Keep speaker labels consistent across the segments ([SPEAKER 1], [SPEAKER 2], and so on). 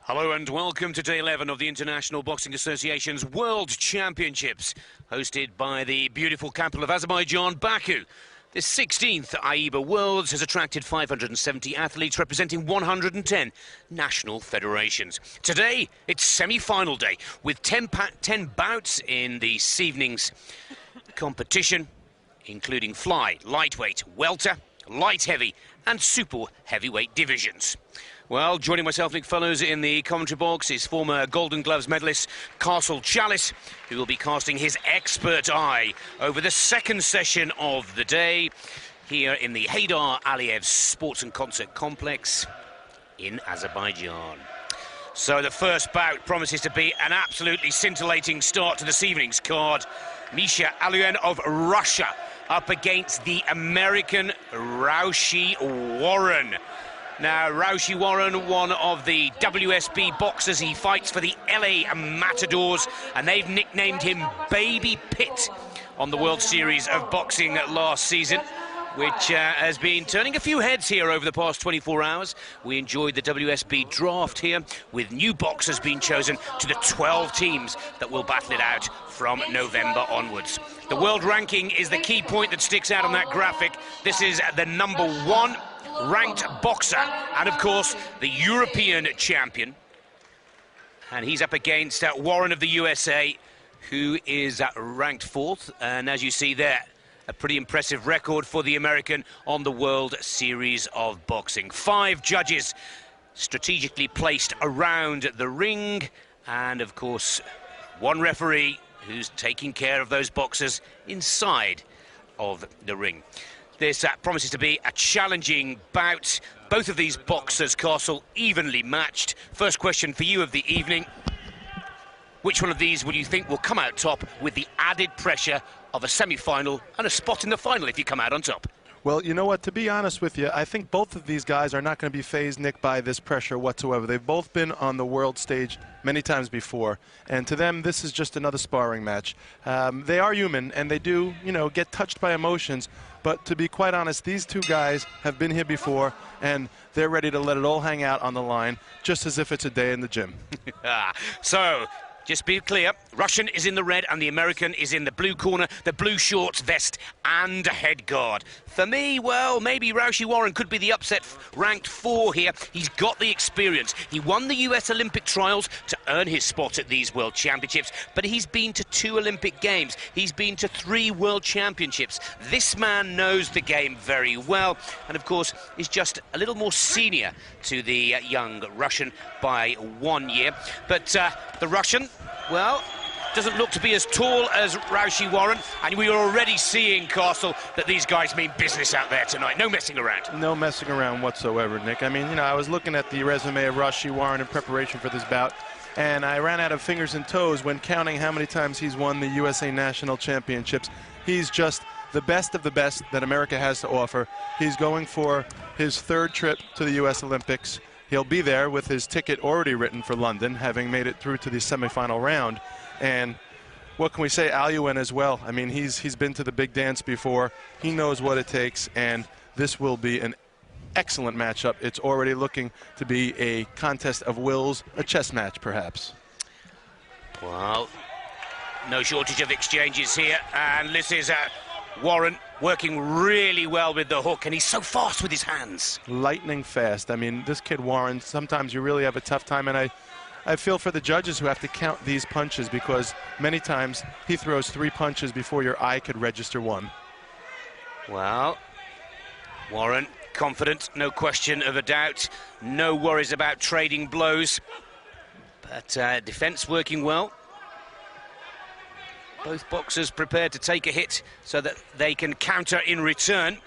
[SPEAKER 1] Hello and welcome to day 11 of the International Boxing Association's World Championships, hosted by the beautiful capital of Azerbaijan, Baku. This 16th AIBA Worlds has attracted 570 athletes representing 110 national federations. Today, it's semi-final day with 10 bouts in this evening's competition, including fly, lightweight, welter, light heavy and super heavyweight divisions. Well, joining myself, Nick Fellows, in the commentary box is former Golden Gloves medalist Castle Chalice, who will be casting his expert eye over the second session of the day here in the Haydar Aliyev Sports and Concert Complex in Azerbaijan. So the first bout promises to be an absolutely scintillating start to this evening's card. Misha Aloian of Russia up against the American Raushee Warren. Now, Raushee Warren, one of the WSB boxers, he fights for the LA Matadors, and they've nicknamed him Baby Pitt on the World Series of Boxing last season, which has been turning a few heads here over the past 24 hours. We enjoyed the WSB draft here, with new boxers being chosen to the 12 teams that will battle it out from November onwards. The world ranking is the key point that sticks out on that graphic. This is the #1 ranked boxer, and of course the European champion, and he's up against Warren of the USA, who is ranked 4th, and as you see there, a pretty impressive record for the American on the World Series of Boxing. 5 judges strategically placed around the ring, and of course 1 referee who's taking care of those boxers inside of the ring. This promises to be a challenging bout. Both of these boxers, Castle, evenly matched. First question for you of the evening. Which one of these will you think will come out top with the added pressure of a semi-final and a spot in the final if you come out on top?
[SPEAKER 2] Well, you know what, to be honest with you, I think both of these guys are not going to be fazed, Nick, by this pressure whatsoever. They've both been on the world stage many times before, and to them, this is just another sparring match. They are human, and they do, get touched by emotions, but to be quite honest, these two guys have been here before, and they're ready to let it all hang out on the line, just as if it's a day in the gym.
[SPEAKER 1] So, just be clear, Russian is in the red and the American is in the blue corner, the blue shorts, vest and head guard. For me, well, maybe Raushee Warren could be the upset ranked 4 here. He's got the experience. He won the US Olympic trials to earn his spot at these World Championships, but he's been to 2 Olympic Games. He's been to 3 World Championships. This man knows the game very well, and of course is just a little more senior to the young Russian by 1 year. But the Russian, well, doesn't look to be as tall as Raushee Warren, and we are already seeing, Castle, that these guys mean business out there tonight. No messing around.
[SPEAKER 2] No messing around whatsoever, Nick. I mean, I was looking at the resume of Raushee Warren in preparation for this bout, and I ran out of fingers and toes when counting how many times he's won the USA National Championships. He's just the best of the best that America has to offer. He's going for his 3rd trip to the US Olympics. He'll be there with his ticket already written for London, having made it through to the semifinal round. And what can we say, Aloian as well? I mean, he's been to the big dance before. He knows what it takes, and this will be an excellent matchup. It's already looking to be a contest of wills, a chess match, perhaps.
[SPEAKER 1] Well, no shortage of exchanges here, and this is Warren working really well with the hook, and he's so fast with his hands.
[SPEAKER 2] Lightning fast. I mean, this kid Warren, sometimes you really have a tough time, and I feel for the judges who have to count these punches, because many times he throws 3 punches before your eye could register 1.
[SPEAKER 1] Well, Warren, confident, no question of a doubt. No worries about trading blows. But defense working well. Both boxers prepared to take a hit so that they can counter in return.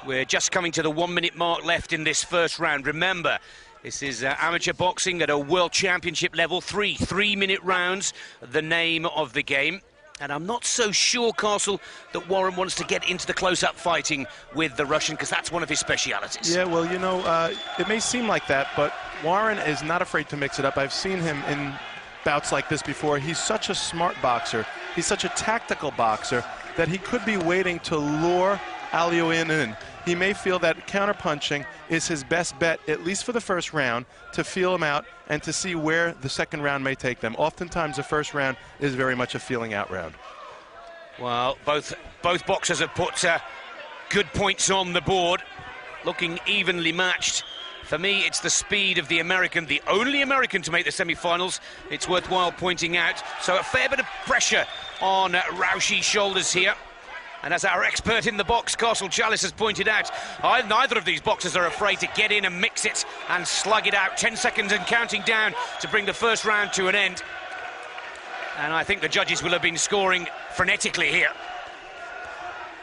[SPEAKER 1] We're just coming to the 1-minute mark left in this first round. Remember, this is amateur boxing at a world championship level. 3-minute rounds, the name of the game. And I'm not so sure, Castle, that Warren wants to get into the close-up fighting with the Russian, because that's one of his specialities.
[SPEAKER 2] Yeah, well, it may seem like that, but Warren is not afraid to mix it up. I've seen him in bouts like this before. He's such a smart boxer. He's such a tactical boxer that he could be waiting to lure Aloian in. He may feel that counterpunching is his best bet, at least for the first round, to feel him out and to see where the second round may take them. Oftentimes, the first round is very much a feeling out round.
[SPEAKER 1] Well, both boxers have put good points on the board, looking evenly matched. For me, it's the speed of the American, the only American to make the semi-finals. It's worthwhile pointing out. So a fair bit of pressure on Raushee's shoulders here. And as our expert in the box, Castle Chalice, has pointed out, neither of these boxers are afraid to get in and mix it and slug it out. 10 seconds and counting down to bring the first round to an end. And I think the judges will have been scoring frenetically here.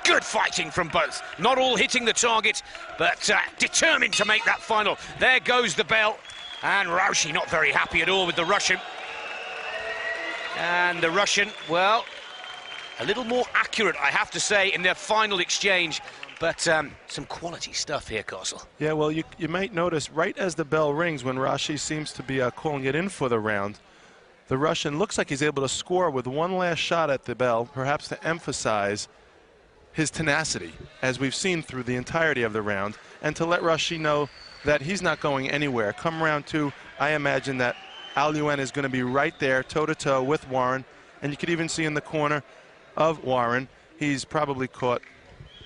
[SPEAKER 1] Good fighting from both. Not all hitting the target, but determined to make that final. There goes the bell. And Raushee not very happy at all with the Russian. And the Russian, well, a little more accurate, I have to say, in their final exchange. But some quality stuff here, Castle.
[SPEAKER 2] Yeah, well, you might notice right as the bell rings, when Raushee seems to be calling it in for the round, the Russian looks like he's able to score with one last shot at the bell, perhaps to emphasize his tenacity, as we've seen through the entirety of the round, and to let Raushee know that he's not going anywhere. Come round two, I imagine that Aloian is going to be right there, toe-to-toe with Warren, and you could even see in the corner of Warren, he's probably caught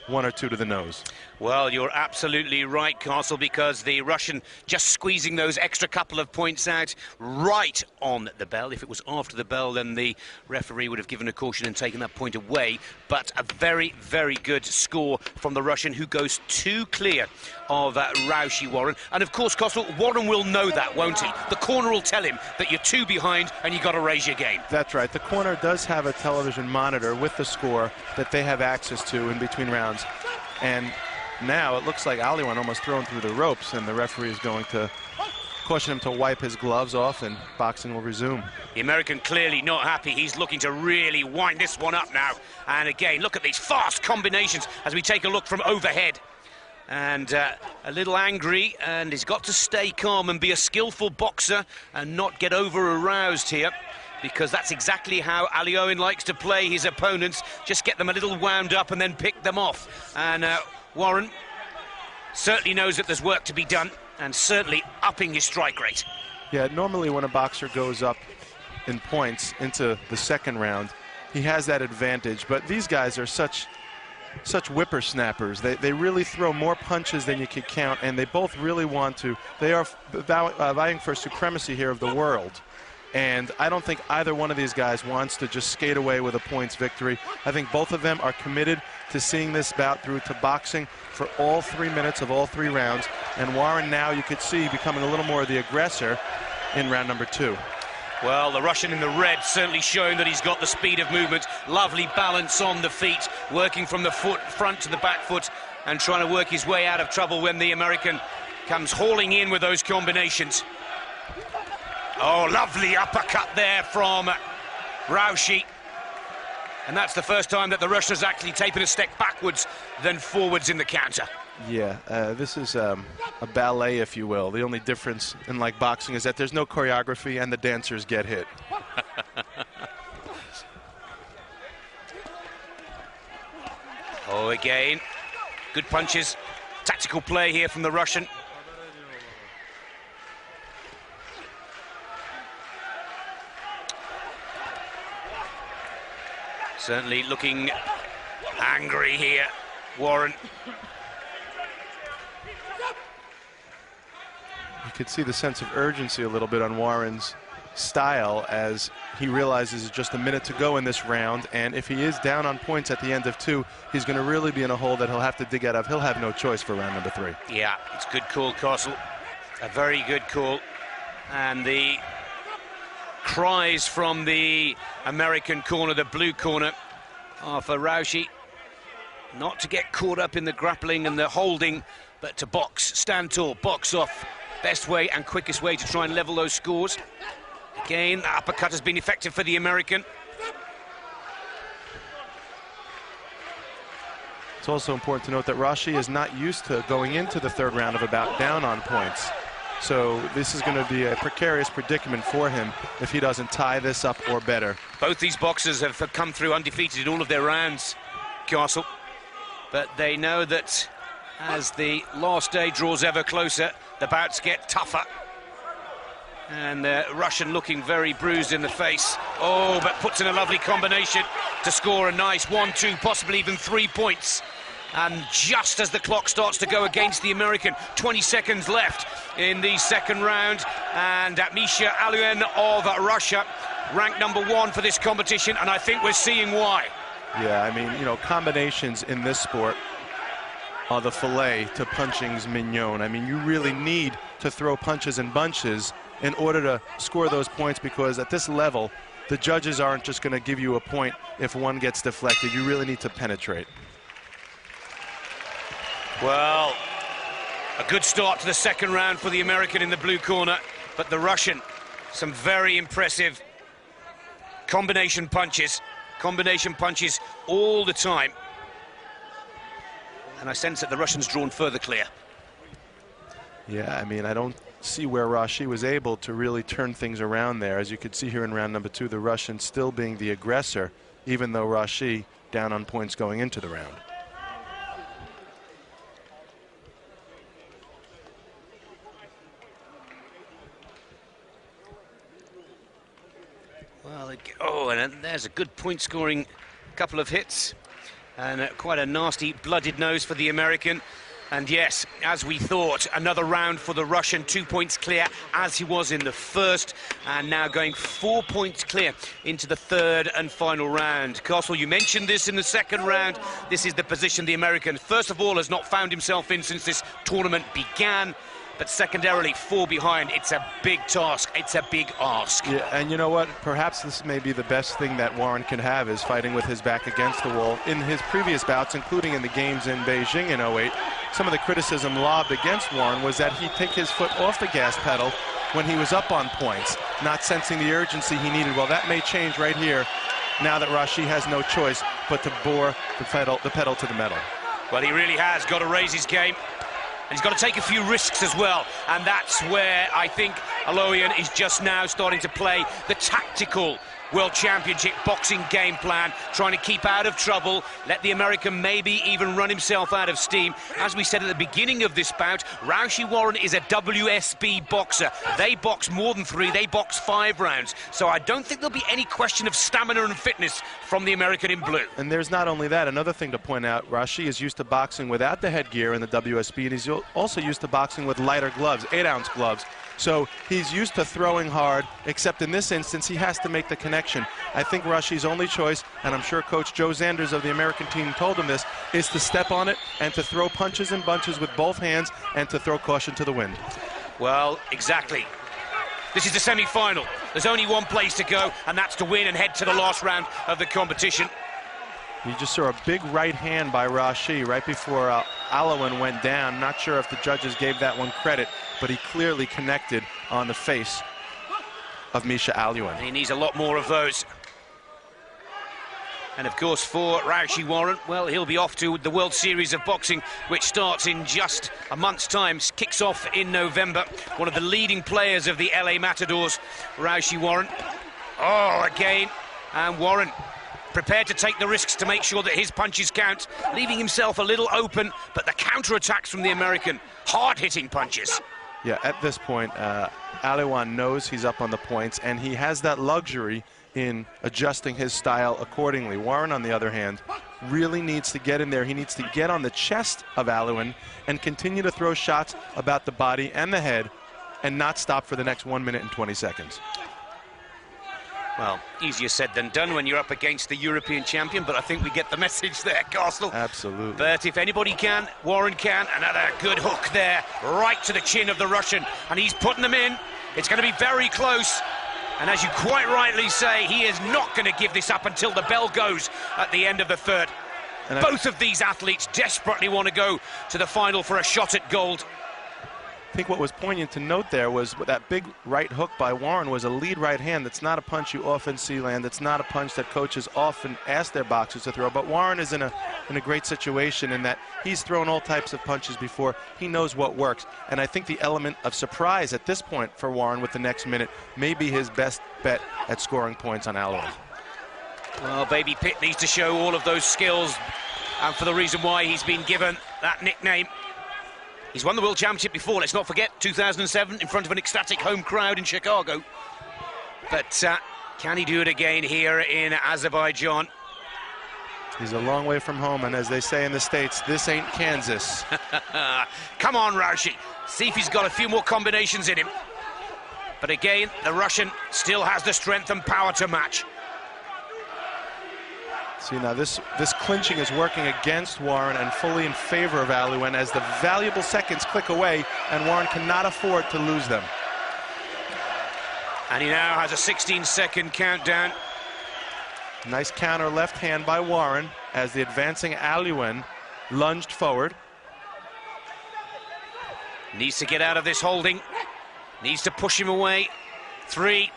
[SPEAKER 2] one or two to the nose.
[SPEAKER 1] Well, you're absolutely right, Castle, because the Russian just squeezing those extra couple of points out right on the bell. If it was after the bell, then the referee would have given a caution and taken that point away. But a very, very good score from the Russian, who goes too clear of Raushee Warren. And of course, Castle, Warren will know that, won't he? The corner will tell him that you're two behind and you've got to raise your game.
[SPEAKER 2] That's right. The corner does have a television monitor with the score that they have access to in between rounds. And now it looks like Aloian almost thrown through the ropes, and the referee is going to caution him to wipe his gloves off, and boxing will resume. The
[SPEAKER 1] American clearly not happy. He's looking to really wind this one up now. And again, look at these fast combinations as we take a look from overhead. And a little angry, and he's got to stay calm and be a skillful boxer and not get over-aroused here, because that's exactly how Aloian likes to play his opponents. Just get them a little wound up and then pick them off. And Warren certainly knows that there's work to be done, and certainly upping his strike rate.
[SPEAKER 2] Yeah, normally when a boxer goes up in points into the second round, he has that advantage. But these guys are such whippersnappers. They really throw more punches than you could count, and they both really want to. They are vying for supremacy here of the world. And I don't think either one of these guys wants to just skate away with a points victory. I think both of them are committed to seeing this bout through to boxing for all 3 minutes of all 3 rounds. And Warren now, you could see, becoming a little more of the aggressor in round number 2.
[SPEAKER 1] Well, the Russian in the red certainly showing that he's got the speed of movement. Lovely balance on the feet, working from the front to the back foot and trying to work his way out of trouble when the American comes hauling in with those combinations. Oh, lovely uppercut there from Raushee. And that's the first time that the Russian's actually taken a step backwards than forwards in the counter.
[SPEAKER 2] Yeah, this is a ballet, if you will. The only difference in like boxing is that there's no choreography and the dancers get hit.
[SPEAKER 1] Oh, again, good punches. Tactical play here from the Russian. Certainly looking angry here, Warren.
[SPEAKER 2] You could see the sense of urgency a little bit on Warren's style as he realizes it's just a minute to go in this round, and if he is down on points at the end of 2, he's going to really be in a hole that he'll have to dig out of. He'll have no choice for round number 3.
[SPEAKER 1] Yeah, it's a good call, Castle. A very good call. And the cries from the American corner, the blue corner, are for Raushee not to get caught up in the grappling and the holding, but to box, stand tall, box off. Best way and quickest way to try and level those scores. Again, the uppercut has been effective for the American.
[SPEAKER 2] It's also important to note that Raushee is not used to going into the third round of a bout down on points. So this is going to be a precarious predicament for him if he doesn't tie this up or better.
[SPEAKER 1] Both these boxers have come through undefeated in all of their rounds, Castle. but they know that as the last day draws ever closer, the bouts get tougher. And the Russian looking very bruised in the face. Oh, but puts in a lovely combination to score a nice 1-2, possibly even 3 points. And just as the clock starts to go against the American, 20 seconds left in the second round, and Misha Aloian of Russia, ranked #1 for this competition, and I think we're seeing why.
[SPEAKER 2] Yeah, I mean, you know, combinations in this sport are the filet to punching's mignon. I mean, you really need to throw punches in bunches in order to score those points, because at this level, the judges aren't just going to give you a point if one gets deflected. You really need to penetrate.
[SPEAKER 1] Well, a good start to the second round for the American in the blue corner, but the Russian, some very impressive combination punches all the time. And I sense that the Russian's drawn further clear.
[SPEAKER 2] Yeah, I mean, I don't see where Raushee was able to really turn things around there. As you could see here in round #2, the Russian still being the aggressor, even though Raushee down on points going into the round.
[SPEAKER 1] Well, oh, and there's a good point-scoring couple of hits, and quite a nasty blooded nose for the American. And yes, as we thought, another round for the Russian, 2 points clear as he was in the first, and now going 4 points clear into the third and final round. Castle, you mentioned this in the second round. This is the position the American, first of all, has not found himself in since this tournament began, but secondarily, 4 behind. It's a big task. It's a big ask.
[SPEAKER 2] Yeah, and you know what? Perhaps this may be the best thing that Warren can have, is fighting with his back against the wall. In his previous bouts, including in the games in Beijing in '08, some of the criticism lobbed against Warren was that he'd take his foot off the gas pedal when he was up on points, not sensing the urgency he needed. Well, that may change right here, now that Raushee has no choice but to bore the pedal to the metal.
[SPEAKER 1] Well, he really has got to raise his game. And he's got to take a few risks as well, and that's where I think Aloian is just now starting to play the tactical World Championship boxing game plan, trying to keep out of trouble, let the American maybe even run himself out of steam. As we said at the beginning of this bout, Raushee Warren is a WSB boxer. They box more than 3, they box 5 rounds. So I don't think there'll be any question of stamina and fitness from the American in blue.
[SPEAKER 2] And there's not only that, another thing to point out, Raushee is used to boxing without the headgear in the WSB, and he's also used to boxing with lighter gloves, 8-ounce gloves. So he's used to throwing hard, except in this instance, he has to make the connection. I think Raushee's only choice, and I'm sure Coach Joe Zanders of the American team told him this, is to step on it and to throw punches and bunches with both hands and to throw caution to the wind.
[SPEAKER 1] Well, exactly. This is the semi-final. There's only one place to go, and that's to win and head to the last round of the competition.
[SPEAKER 2] You just saw a big right hand by Raushee right before Aloian went down. Not sure if the judges gave that one credit, but he clearly connected on the face of Misha Aloian.
[SPEAKER 1] And he needs a lot more of those. And of course, for Raushee Warren, well, he'll be off to the World Series of Boxing, which starts in just a month's time, kicks off in November. One of the leading players of the LA Matadors, Raushee Warren. Oh, again, and Warren prepared to take the risks to make sure that his punches count, leaving himself a little open, but the counter-attacks from the American, hard-hitting punches.
[SPEAKER 2] Yeah, at this point, Aloian knows he's up on the points, and he has that luxury in adjusting his style accordingly. Warren, on the other hand, really needs to get in there. He needs to get on the chest of Aloian and continue to throw shots about the body and the head and not stop for the next 1 minute and 20 seconds.
[SPEAKER 1] Well, easier said than done when you're up against the European champion, but I think we get the message there, Castle.
[SPEAKER 2] Absolutely.
[SPEAKER 1] But if anybody can, Warren can. Another good hook there, right to the chin of the Russian, and he's putting them in. It's going to be very close. And as you quite rightly say, he is not going to give this up until the bell goes at the end of the third. And both of these athletes desperately want to go to the final for a shot at gold.
[SPEAKER 2] I think what was poignant to note there was that big right hook by Warren was a lead right hand. That's not a punch you often see land. It's not a punch that coaches often ask their boxers to throw. But Warren is in a great situation in that he's thrown all types of punches before. He knows what works. And I think the element of surprise at this point for Warren with the next minute may be his best bet at scoring points on Aloian.
[SPEAKER 1] Well, Baby Pitt needs to show all of those skills and for the reason why he's been given that nickname. He's won the World Championship before, let's not forget, 2007 in front of an ecstatic home crowd in Chicago. But can he do it again here in Azerbaijan?
[SPEAKER 2] He's a long way from home, and as they say in the States, this ain't Kansas.
[SPEAKER 1] Come on, Raushee. See if he's got a few more combinations in him. But again, the Russian still has the strength and power to match.
[SPEAKER 2] See, now this clinching is working against Warren and fully in favor of Aloian as the valuable seconds click away, and Warren cannot afford to lose them.
[SPEAKER 1] And he now has a 16-second countdown.
[SPEAKER 2] Nice counter left hand by Warren as the advancing Aloian lunged forward.
[SPEAKER 1] Needs to get out of this holding. Needs to push him away. 3.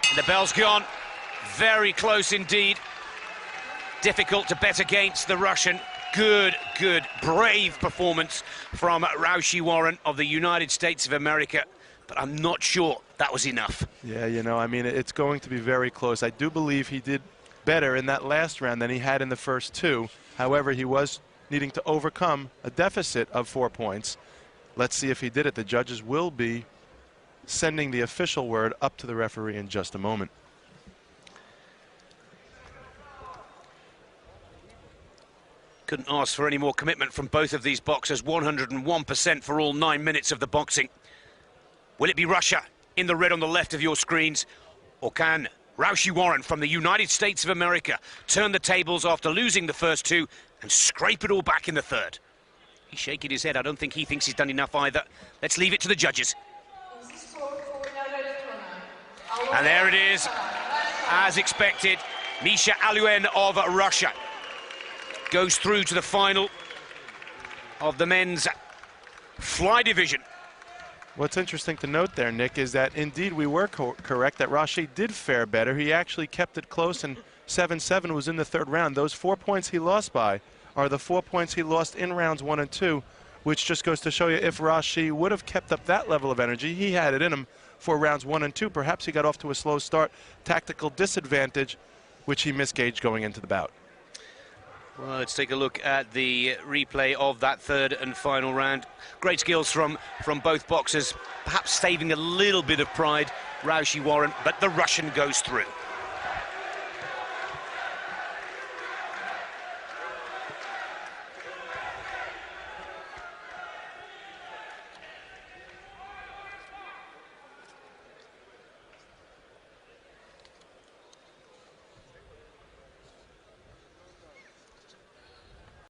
[SPEAKER 1] And the bell's gone. Very close indeed. Difficult to bet against the Russian. Good, brave performance from Raushee Warren of the United States of America. But I'm not sure that was enough.
[SPEAKER 2] Yeah, you know, I mean, it's going to be very close. I do believe he did better in that last round than he had in the first 2. However, he was needing to overcome a deficit of 4 points. Let's see if he did it. The judges will be sending the official word up to the referee in just a moment.
[SPEAKER 1] Couldn't ask for any more commitment from both of these boxers. 101% for all 9 minutes of the boxing. Will it be Russia in the red on the left of your screens, or can Raushee Warren from the United States of America turn the tables after losing the first 2 and scrape it all back in the third? He's shaking his head. I don't think he thinks he's done enough either. Let's leave it to the judges. And there it is, as expected. Misha Aloian of Russia goes through to the final of the men's fly division.
[SPEAKER 2] What's interesting to note there, Nick, is that indeed we were correct that Raushee did fare better. He actually kept it close, and 7-7 was in the third round. Those 4 points he lost by are the 4 points he lost in rounds 1 and 2, which just goes to show you if Raushee would have kept up that level of energy, he had it in him for rounds 1 and 2. Perhaps he got off to a slow start, tactical disadvantage, which he misgauged going into the bout.
[SPEAKER 1] Well, let's take a look at the replay of that third and final round. Great skills from both boxers, perhaps saving a little bit of pride, Raushee Warren, but the Russian goes through.